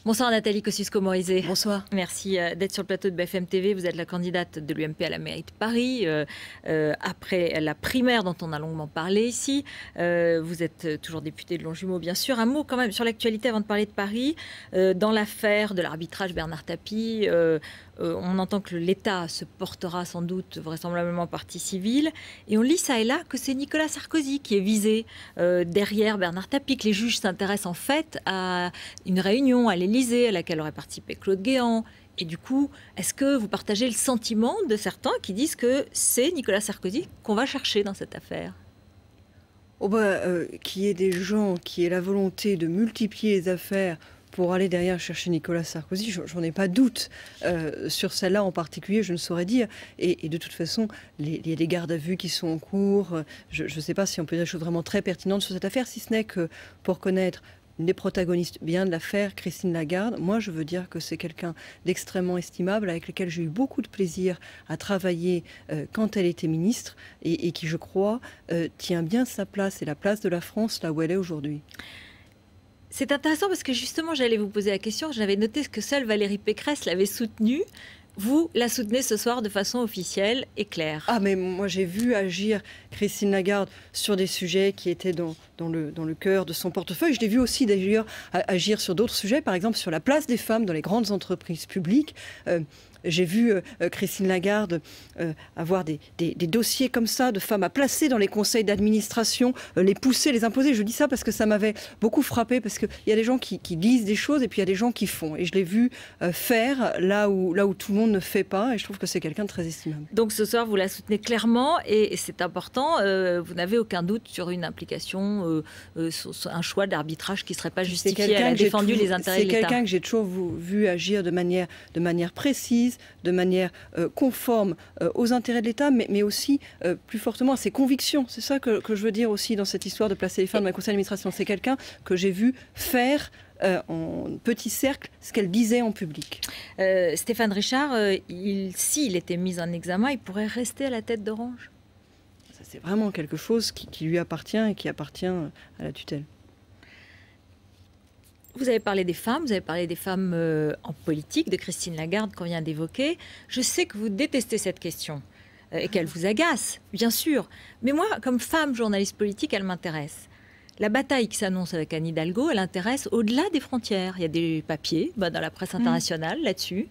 Bonsoir Nathalie Kosciusko-Morizet. Bonsoir. Merci d'être sur le plateau de BFM TV. Vous êtes la candidate de l'UMP à la mairie de Paris. Après la primaire dont on a longuement parlé ici, vous êtes toujours députée de Longjumeau, bien sûr. Un mot quand même sur l'actualité avant de parler de Paris. Dans l'affaire de l'arbitrage Bernard Tapie, on entend que l'État se portera sans doute vraisemblablement partie civile. Et on lit ça et là que c'est Nicolas Sarkozy qui est visé derrière Bernard Tapie, que les juges s'intéressent en fait à une réunion à l'Élysée à laquelle aurait participé Claude Guéant. Et du coup, est-ce que vous partagez le sentiment de certains qui disent que c'est Nicolas Sarkozy qu'on va chercher dans cette affaire ? Qu'il y ait des gens qui aient la volonté de multiplier les affaires pour aller derrière chercher Nicolas Sarkozy, j'en ai pas doute. Sur celle-là en particulier, je ne saurais dire. Et de toute façon, il y a des gardes à vue qui sont en cours. Je ne sais pas si on peut dire des choses vraiment très pertinentes sur cette affaire, si ce n'est que pour connaître une des protagonistes bien de l'affaire, Christine Lagarde, moi je veux dire que c'est quelqu'un d'extrêmement estimable, avec lequel j'ai eu beaucoup de plaisir à travailler quand elle était ministre, et qui, je crois, tient bien sa place et la place de la France là où elle est aujourd'hui. C'est intéressant parce que justement, j'allais vous poser la question. J'avais noté que seule Valérie Pécresse l'avait soutenue. Vous la soutenez ce soir de façon officielle et claire. Ah, mais moi j'ai vu agir Christine Lagarde sur des sujets qui étaient dans le cœur de son portefeuille. Je l'ai vu aussi d'ailleurs agir sur d'autres sujets, par exemple sur la place des femmes dans les grandes entreprises publiques. J'ai vu Christine Lagarde avoir des dossiers comme ça de femmes à placer dans les conseils d'administration, les pousser, les imposer. Je dis ça parce que ça m'avait beaucoup frappé, parce qu'il y a des gens qui disent des choses et puis il y a des gens qui font. Et je l'ai vu faire là où tout le monde ne fait pas, et je trouve que c'est quelqu'un de très estimable. Donc ce soir, vous la soutenez clairement et c'est important. Vous n'avez aucun doute sur une implication, un choix d'arbitrage qui ne serait pas justifié. Elle a défendu les intérêts de l'État. C'est quelqu'un que j'ai toujours vu agir de manière précise, de manière conforme aux intérêts de l'État, mais aussi plus fortement à ses convictions. C'est ça que je veux dire aussi dans cette histoire de placer les femmes dans les conseils d'administration. C'est quelqu'un que j'ai vu faire en petit cercle ce qu'elle disait en public. Stéphane Richard, s'il était mis en examen, il pourrait rester à la tête d'Orange. C'est vraiment quelque chose qui lui appartient et qui appartient à la tutelle. Vous avez parlé des femmes en politique, de Christine Lagarde qu'on vient d'évoquer. Je sais que vous détestez cette question et qu'elle vous agace, bien sûr. Mais moi, comme femme journaliste politique, elle m'intéresse. La bataille qui s'annonce avec Anne Hidalgo, elle intéresse au-delà des frontières. Il y a des papiers dans la presse internationale là-dessus.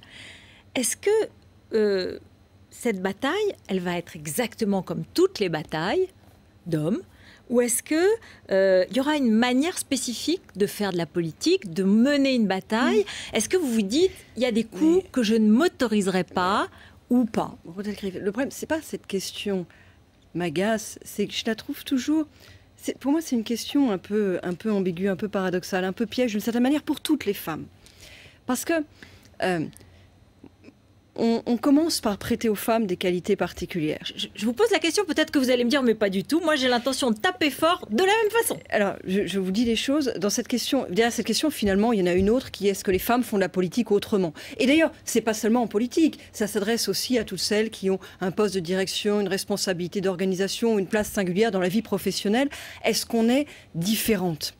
Est-ce que cette bataille, elle va être exactement comme toutes les batailles d'hommes ? Ou est-ce qu'il y aura une manière spécifique de faire de la politique, de mener une bataille ? Est-ce que vous vous dites, il y a des coups que je ne m'autoriserai pas ou pas ? Le problème, c'est pas cette question m'agace, c'est que je la trouve toujours... Pour moi, c'est une question un peu ambiguë, un peu paradoxale, un peu piège, d'une certaine manière, pour toutes les femmes. Parce que... On commence par prêter aux femmes des qualités particulières. Je vous pose la question, peut-être que vous allez me dire, mais pas du tout. Moi, j'ai l'intention de taper fort de la même façon. Alors, je vous dis les choses. Dans cette question, derrière cette question, finalement, il y en a une autre qui est: est-ce que les femmes font de la politique autrement ? Et d'ailleurs, c'est pas seulement en politique. Ça s'adresse aussi à toutes celles qui ont un poste de direction, une responsabilité d'organisation, une place singulière dans la vie professionnelle. Est-ce qu'on est différente ?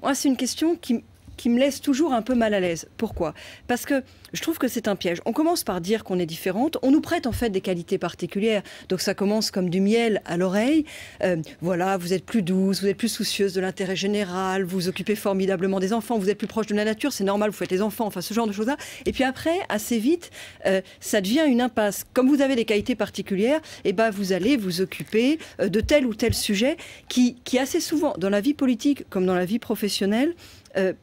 Moi, c'est une question qui me laisse toujours un peu mal à l'aise. Pourquoi ? Parce que je trouve que c'est un piège. On commence par dire qu'on est différente. On nous prête en fait des qualités particulières. Donc ça commence comme du miel à l'oreille. Voilà, vous êtes plus douce, vous êtes plus soucieuse de l'intérêt général, vous occupez formidablement des enfants, vous êtes plus proche de la nature, c'est normal, vous faites les enfants, enfin ce genre de choses-là. Et puis après, assez vite, ça devient une impasse. Comme vous avez des qualités particulières, eh ben, vous allez vous occuper de tel ou tel sujet qui assez souvent, dans la vie politique comme dans la vie professionnelle,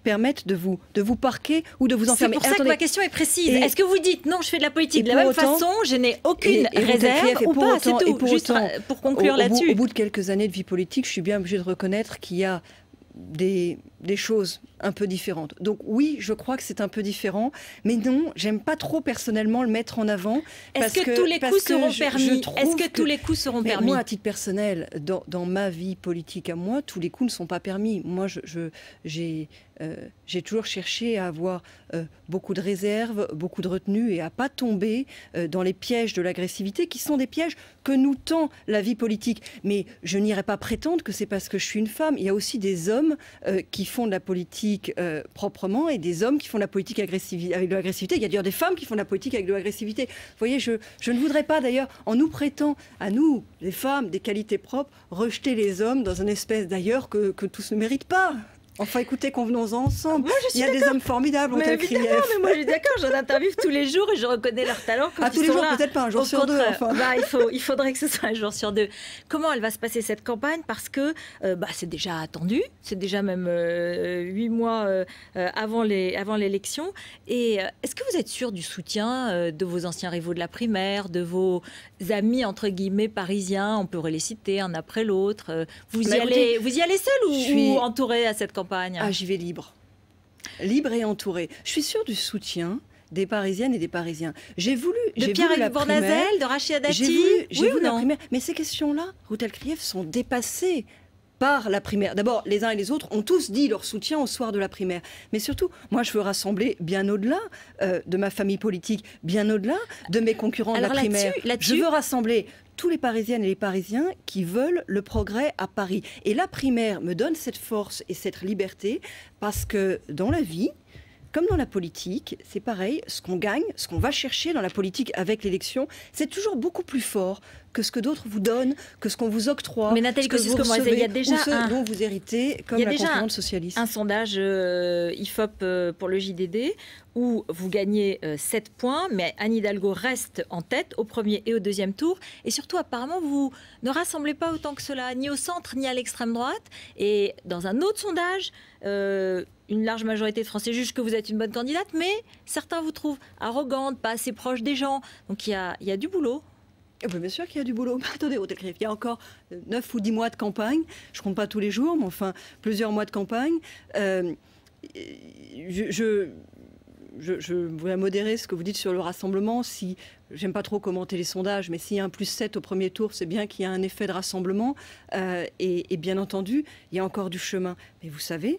permettent de vous parquer ou de vous enfermer. C'est pour ça que ma question est précise. Est-ce que vous dites non, je fais de la politique de la même façon, je n'ai aucune réserve ou pas, c'est tout. Juste pour conclure là-dessus. Au bout de quelques années de vie politique, je suis bien obligée de reconnaître qu'il y a des choses un peu différentes. Donc oui, je crois que c'est un peu différent, mais non, j'aime pas trop personnellement le mettre en avant. Est-ce que tous les coups seront permis ? Est-ce que tous les coups seront permis ? Moi, à titre personnel, dans ma vie politique à moi, tous les coups ne sont pas permis. Moi, j'ai toujours cherché à avoir beaucoup de réserve, beaucoup de retenue et à pas tomber dans les pièges de l'agressivité, qui sont des pièges que nous tend la vie politique. Mais je n'irai pas prétendre que c'est parce que je suis une femme. Il y a aussi des hommes qui font de la politique proprement et des hommes qui font de la politique avec de l'agressivité. Il y a d'ailleurs des femmes qui font de la politique avec de l'agressivité. Vous voyez, je ne voudrais pas d'ailleurs, en nous prêtant à nous, les femmes, des qualités propres, rejeter les hommes dans une espèce d'ailleurs que tous ne méritent pas. Enfin, écoutez, convenons-en ensemble. Il y a des hommes formidables, on t'a crié. Mais moi, je suis d'accord, j'en interviewe tous les jours et je reconnais leur talent. Quand tous les jours, peut-être pas un jour sur deux. Enfin. Il faudrait que ce soit un jour sur deux. Comment elle va se passer cette campagne? Parce que c'est déjà attendu, c'est déjà même 8 mois avant l'élection. Et est-ce que vous êtes sûr du soutien de vos anciens rivaux de la primaire, de vos amis, entre guillemets, parisiens? On pourrait les citer un après l'autre. Vous y allez seul ou entouré à cette campagne? J'y vais libre et entourée. Je suis sûre du soutien des Parisiennes et des Parisiens. J'ai voulu Pierre Bournazel, de Rachida Dati. J'ai voulu la primaire. Mais ces questions-là, Ruth El-Khrief, sont dépassées par la primaire. D'abord, les uns et les autres ont tous dit leur soutien au soir de la primaire. Mais surtout, moi, je veux rassembler bien au-delà de ma famille politique, bien au-delà de mes concurrents de la primaire. Je veux rassembler tous les Parisiennes et les Parisiens qui veulent le progrès à Paris. Et la primaire me donne cette force et cette liberté parce que dans la vie, comme dans la politique, c'est pareil, ce qu'on gagne, ce qu'on va chercher dans la politique avec l'élection, c'est toujours beaucoup plus fort que ce que d'autres vous donnent, que ce qu'on vous octroie. Mais Nathalie Kosciusko-Morizet, il y a déjà dont vous héritez comme la concurrente socialiste. Un sondage IFOP pour le JDD où vous gagnez 7 points, mais Anne Hidalgo reste en tête au premier et au deuxième tour. Et surtout, apparemment, vous ne rassemblez pas autant que cela, ni au centre, ni à l'extrême droite. Et dans un autre sondage, une large majorité de Français jugent que vous êtes une bonne candidate, mais certains vous trouvent arrogante, pas assez proche des gens. Donc il y a du boulot. Bien sûr qu'il y a du boulot. Attendez, Ruth El-Khrief, il y a encore 9 ou 10 mois de campagne. Je ne compte pas tous les jours, mais enfin, plusieurs mois de campagne. Je voudrais modérer ce que vous dites sur le rassemblement. Si, j'aime pas trop commenter les sondages, mais s'il y a un +7 au premier tour, c'est bien qu'il y a un effet de rassemblement. Et bien entendu, il y a encore du chemin. Mais vous savez,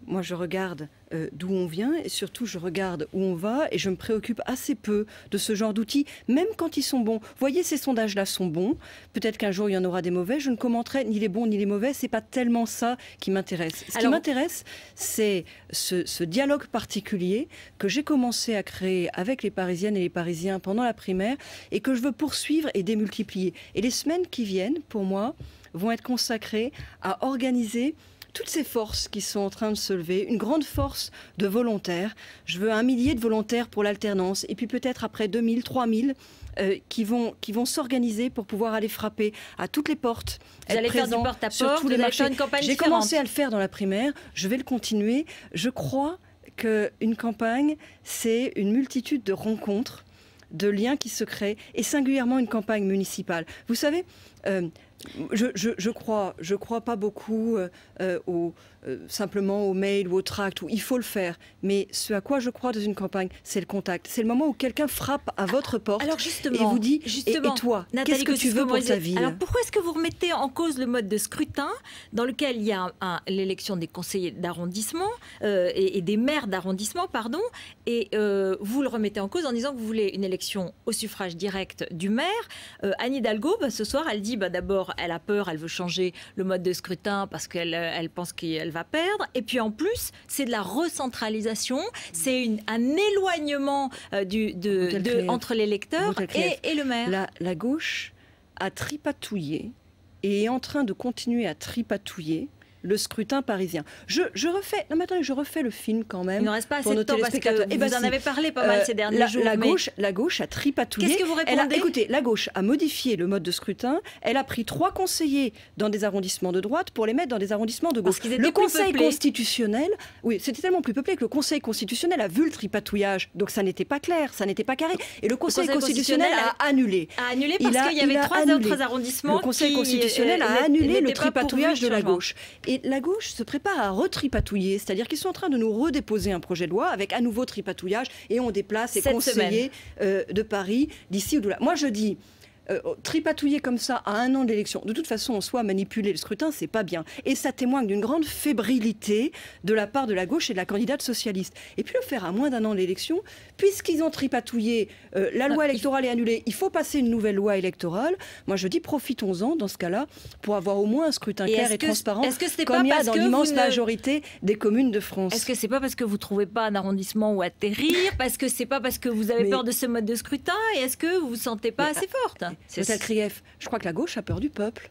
moi je regarde d'où on vient et surtout je regarde où on va et je me préoccupe assez peu de ce genre d'outils, même quand ils sont bons. Vous voyez, ces sondages-là sont bons. Peut-être qu'un jour il y en aura des mauvais. Je ne commenterai ni les bons ni les mauvais. C'est pas tellement ça qui m'intéresse. Ce qui m'intéresse, c'est ce dialogue particulier que j'ai commencé à créer avec les Parisiennes et les Parisiens pendant la primaire et que je veux poursuivre et démultiplier. Et les semaines qui viennent, pour moi, vont être consacrées à organiser toutes ces forces qui sont en train de se lever, une grande force de volontaires. Je veux 1 millier de volontaires pour l'alternance et puis peut-être après 2000, 3000 qui vont s'organiser pour pouvoir aller frapper à toutes les portes. Vous allez faire du porte-à-porte, vous allez faire une campagne différente. J'ai commencé à le faire dans la primaire, je vais le continuer. Je crois qu'une campagne, c'est une multitude de rencontres, de liens qui se créent, et singulièrement une campagne municipale. Vous savez, je crois pas beaucoup simplement aux mails ou aux tracts où il faut le faire. Mais ce à quoi je crois dans une campagne, c'est le contact. C'est le moment où quelqu'un frappe à votre porte et vous dit et toi, qu'est-ce que tu veux pour ta vie? Alors pourquoi est-ce que vous remettez en cause le mode de scrutin dans lequel il y a l'élection des conseillers d'arrondissement et des maires d'arrondissement, pardon, et vous le remettez en cause en disant que vous voulez une élection au suffrage direct du maire. Anne Hidalgo, ce soir, elle dit d'abord, elle a peur, elle veut changer le mode de scrutin parce qu'elle pense qu'elle va perdre. Et puis en plus, c'est de la recentralisation, c'est un éloignement entre l'électeur et le maire. La gauche a tripatouillé et est en train de continuer à tripatouiller le scrutin parisien. Je refais le film quand même. Il ne reste pas assez de temps parce que vous en avez parlé pas mal ces derniers jours. La gauche a tripatouillé. Qu'est-ce que vous répondez? Écoutez, la gauche a modifié le mode de scrutin. Elle a pris 3 conseillers dans des arrondissements de droite pour les mettre dans des arrondissements de gauche. Le Conseil constitutionnel, oui, c'était tellement plus peuplé que le Conseil constitutionnel a vu le tripatouillage. Donc ça n'était pas clair, ça n'était pas carré. Et le Conseil constitutionnel a annulé. A annulé parce qu'il y avait 3 autres arrondissements. Le Conseil constitutionnel a annulé le tripatouillage de la gauche. Et la gauche se prépare à retripatouiller, c'est-à-dire qu'ils sont en train de nous redéposer un projet de loi avec à nouveau tripatouillage et on déplace les conseillers de Paris d'ici ou de là. Moi je dis, tripatouiller comme ça à un an d'élection, de toute façon, en soi, manipuler le scrutin, c'est pas bien. Et ça témoigne d'une grande fébrilité de la part de la gauche et de la candidate socialiste. Et puis le faire à moins d'un an d'élection, puisqu'ils ont tripatouillé, la loi électorale est annulée, il faut passer une nouvelle loi électorale. Moi, je dis profitons-en dans ce cas-là pour avoir au moins un scrutin clair et transparent, comme il y a dans l'immense majorité des communes de France. Est-ce que c'est pas parce que vous trouvez pas un arrondissement où atterrir, parce que c'est pas parce que vous avez peur de ce mode de scrutin, et est-ce que vous vous sentez pas assez forte? C'est Krief. Je crois que la gauche a peur du peuple.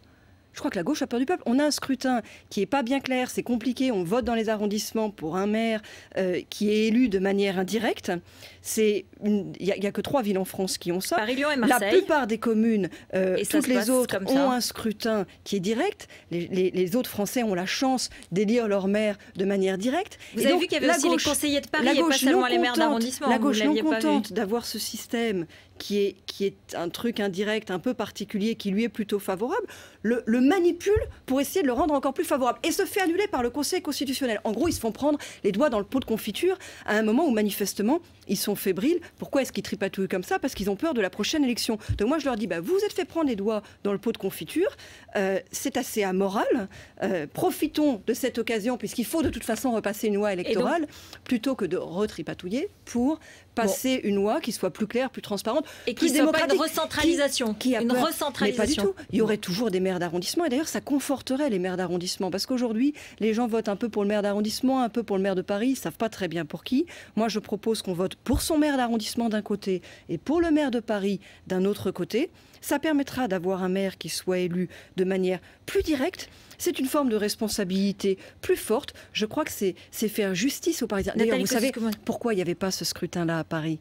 Je crois que la gauche a peur du peuple. On a un scrutin qui n'est pas bien clair, c'est compliqué. On vote dans les arrondissements pour un maire qui est élu de manière indirecte. Il n'y a que 3 villes en France qui ont ça. Paris, Lyon et Marseille. La plupart des communes, toutes les autres, ont un scrutin qui est direct. Les autres Français ont la chance d'élire leur maire de manière directe. Vous avez vu qu'il y avait aussi les conseillers de Paris et pas seulement les maires d'arrondissement. La gauche non contente d'avoir ce système qui est un truc indirect, un peu particulier, qui lui est plutôt favorable, le manipule pour essayer de le rendre encore plus favorable. Et se fait annuler par le Conseil constitutionnel. En gros, ils se font prendre les doigts dans le pot de confiture à un moment où, manifestement, ils sont fébriles. Pourquoi est-ce qu'ils tripatouillent comme ça? Parce qu'ils ont peur de la prochaine élection. Donc moi, je leur dis, vous vous êtes fait prendre les doigts dans le pot de confiture. C'est assez amoral. Profitons de cette occasion, puisqu'il faut de toute façon repasser une loi électorale, plutôt que de retripatouiller pour passer une loi qui soit plus claire, plus transparente, et qui ne soit pas une recentralisation. Une recentralisation. Mais pas du tout. Il y aurait toujours des maires d'arrondissement, et d'ailleurs ça conforterait les maires d'arrondissement, parce qu'aujourd'hui les gens votent un peu pour le maire d'arrondissement, un peu pour le maire de Paris, ils ne savent pas très bien pour qui. Moi je propose qu'on vote pour son maire d'arrondissement d'un côté et pour le maire de Paris d'un autre côté. Ça permettra d'avoir un maire qui soit élu de manière plus directe. C'est une forme de responsabilité plus forte. Je crois que c'est faire justice aux Parisiens. D'ailleurs, vous savez pourquoi il n'y avait pas ce scrutin-là à Paris?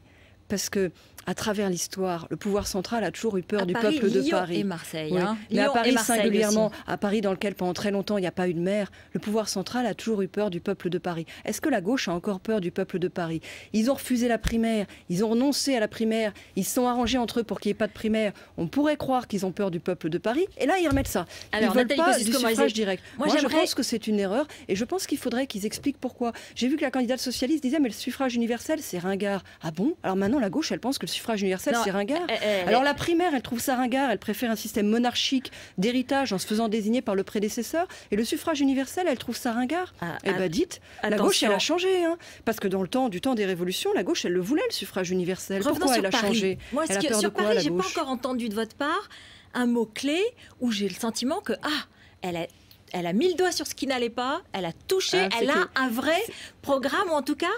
Parce que, à travers l'histoire, le pouvoir central a toujours eu peur du peuple de Paris. Et Marseille. Oui. Hein. Mais à Paris singulièrement, aussi. À Paris dans lequel pendant très longtemps il n'y a pas eu de maire, le pouvoir central a toujours eu peur du peuple de Paris. Est-ce que la gauche a encore peur du peuple de Paris? Ils ont refusé la primaire, ils ont renoncé à la primaire, ils se sont arrangés entre eux pour qu'il n'y ait pas de primaire. On pourrait croire qu'ils ont peur du peuple de Paris, et là ils remettent ça. Alors, ils ne veulent pas du suffrage direct. Moi je pense que c'est une erreur, et je pense qu'il faudrait qu'ils expliquent pourquoi. J'ai vu que la candidate socialiste disait mais le suffrage universel c'est ringard. Ah bon? Alors maintenant la gauche elle pense que le suffrage universel c'est ringard. Alors la primaire, elle trouve ça ringard, elle préfère un système monarchique d'héritage en se faisant désigner par le prédécesseur. Et le suffrage universel, elle trouve ça ringard. Dites, la gauche, elle a changé. Hein, parce que dans le temps, du temps des révolutions, la gauche, elle le voulait, le suffrage universel. Pourquoi elle a changé? Moi, sur Paris, j'ai pas encore entendu de votre part un mot-clé où j'ai le sentiment que, elle a mis le doigt sur ce qui n'allait pas, elle a touché, elle a un vrai programme, ou en tout cas...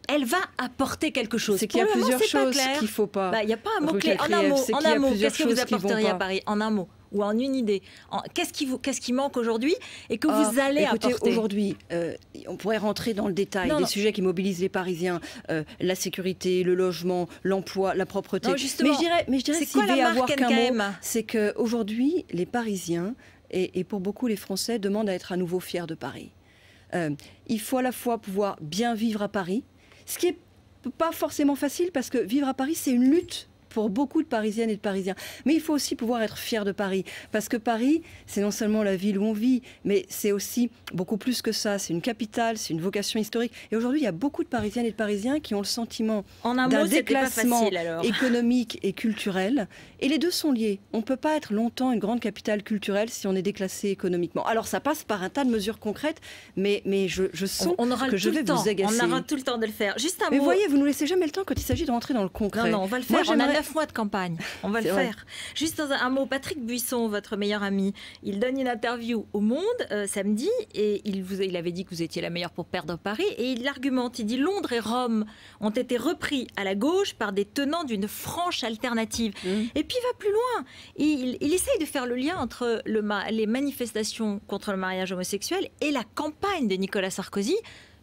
elle va apporter quelque chose. C'est qu'il y a plusieurs choses qu'il ne faut pas. Il n'y a pas un mot-clé. En un mot, qu'est-ce que vous apporteriez à Paris? En un mot ou en une idée. Qu'est-ce qui manque aujourd'hui et que vous allez apporter? Aujourd'hui, on pourrait rentrer dans le détail des sujets qui mobilisent les Parisiens, la sécurité, le logement, l'emploi, la propreté. Non, justement, mais je dirais s'il devait y avoir qu'un mot, c'est qu'aujourd'hui, les Parisiens, et pour beaucoup les Français, demandent à être à nouveau fiers de Paris. Il faut à la fois pouvoir bien vivre à Paris, ce qui n'est pas forcément facile parce que vivre à Paris, c'est une lutte pour beaucoup de Parisiennes et de Parisiens. Mais il faut aussi pouvoir être fier de Paris. Parce que Paris, c'est non seulement la ville où on vit, mais c'est aussi beaucoup plus que ça. C'est une capitale, c'est une vocation historique. Et aujourd'hui, il y a beaucoup de Parisiennes et de Parisiens qui ont le sentiment d'un déclassement économique et culturel. Et les deux sont liés. On ne peut pas être longtemps une grande capitale culturelle si on est déclassé économiquement. Alors ça passe par un tas de mesures concrètes, mais je sens que je vais vous agacer. On aura tout le temps de le faire. Juste un mot. Mais vous voyez, vous ne nous laissez jamais le temps quand il s'agit de rentrer dans le concret. Non, on va le faire. On a 9 mois de campagne. On va le faire. Juste un mot. Patrick Buisson, votre meilleur ami, il donne une interview au Monde samedi et il avait dit que vous étiez la meilleure pour perdre Paris et il argumente. Il dit Londres et Rome ont été repris à la gauche par des tenants d'une franche alternative. Et puis il va plus loin. Il essaye de faire le lien entre les manifestations contre le mariage homosexuel et la campagne de Nicolas Sarkozy,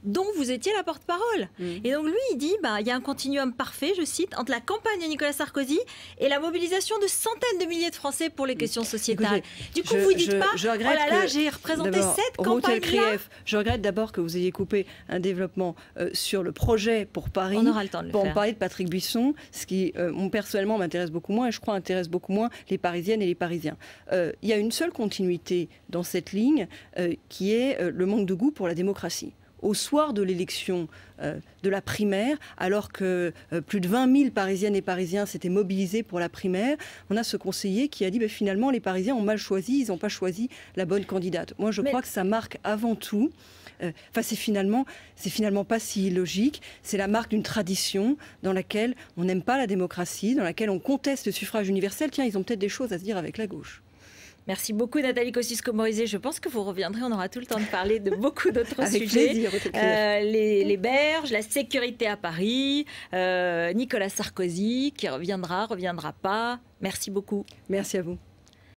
dont vous étiez la porte-parole. Et donc lui, il dit, il y a un continuum parfait, je cite, entre la campagne de Nicolas Sarkozy et la mobilisation de centaines de milliers de Français pour les questions sociétales. Du coup, vous ne dites pas, oh là là, j'ai représenté cette campagne-là. Je regrette d'abord que vous ayez coupé un développement sur le projet pour Paris. On aura le temps de le faire. Pour parler de Patrick Buisson, ce qui, personnellement, m'intéresse beaucoup moins, et je crois intéresse beaucoup moins les Parisiennes et les Parisiens. Il y a une seule continuité dans cette ligne, qui est le manque de goût pour la démocratie. au soir de l'élection de la primaire, alors que plus de 20 000 Parisiennes et Parisiens s'étaient mobilisés pour la primaire, on a ce conseiller qui a dit finalement les Parisiens ont mal choisi, ils n'ont pas choisi la bonne candidate. Moi je crois que ça marque avant tout, c'est finalement pas si illogique, c'est la marque d'une tradition dans laquelle on n'aime pas la démocratie, dans laquelle on conteste le suffrage universel. Tiens, ils ont peut-être des choses à se dire avec la gauche. Merci beaucoup Nathalie Kosciusko-Morizet. Je pense que vous reviendrez, on aura tout le temps de parler de beaucoup d'autres Avec sujets. Plaisir, les berges, la sécurité à Paris, Nicolas Sarkozy qui reviendra pas. Merci beaucoup. Merci à vous.